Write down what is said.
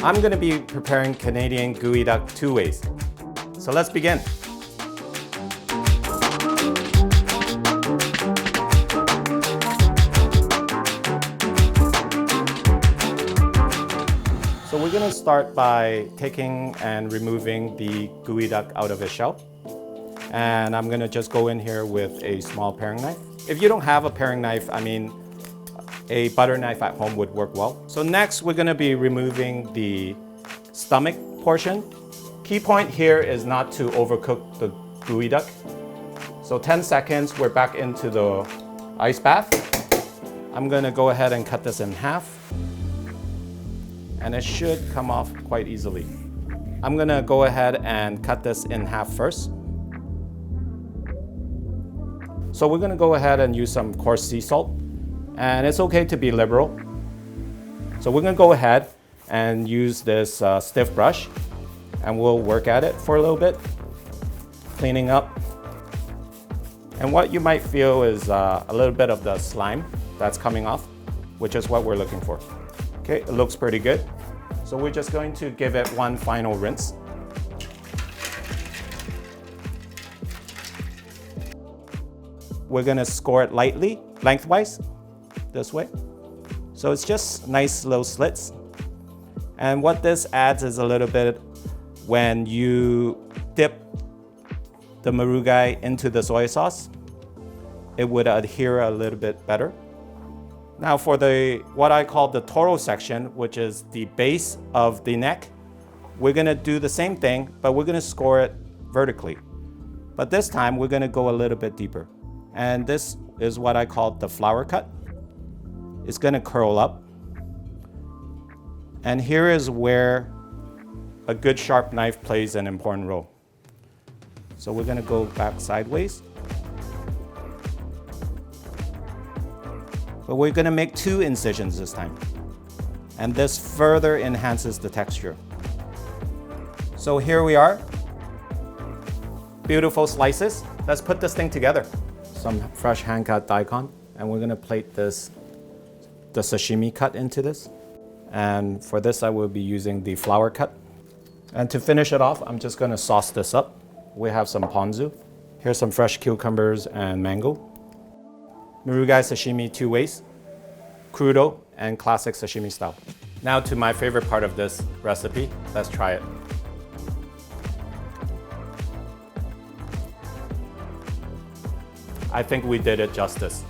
I'm going to be preparing Canadian Geoduck 2 ways. So let's begin. So we're going to start by taking and removing the Geoduck out of its shell. And I'm going to just go in here with a small paring knife. If you don't have a paring knife, a butter knife at home would work well. So next, we're going to be removing the stomach portion. Key point here is not to overcook the Geoduck. So 10 seconds, we're back into the ice bath. I'm going to go ahead and cut this in half. And it should come off quite easily. I'm going to go ahead and cut this in half first. So we're going to go ahead and use some coarse sea salt. And it's okay to be liberal. So we're going to go ahead and use this stiff brush. And we'll work at it for a little bit, cleaning up. And what you might feel is a little bit of the slime that's coming off, which is what we're looking for. Okay, it looks pretty good. So we're just going to give it one final rinse. We're going to score it lightly, lengthwise, this way. So it's just nice little slits. And what this adds is a little bit when you dip the marugai into the soy sauce, it would adhere a little bit better. Now for what I call the toro section, which is the base of the neck, we're gonna do the same thing, but we're gonna score it vertically. But this time we're gonna go a little bit deeper. And this is what I call the flower cut. It's gonna curl up. And here is where a good sharp knife plays an important role. So we're gonna go back sideways. But we're gonna make 2 incisions this time. And this further enhances the texture. So here we are. Beautiful slices. Let's put this thing together. Some fresh hand-cut daikon. And we're gonna plate the sashimi cut into this. And for this, I will be using the flower cut. And to finish it off, I'm just gonna sauce this up. We have some ponzu. Here's some fresh cucumbers and mango. Marugai sashimi 2 ways, crudo and classic sashimi style. Now to my favorite part of this recipe, let's try it. I think we did it justice.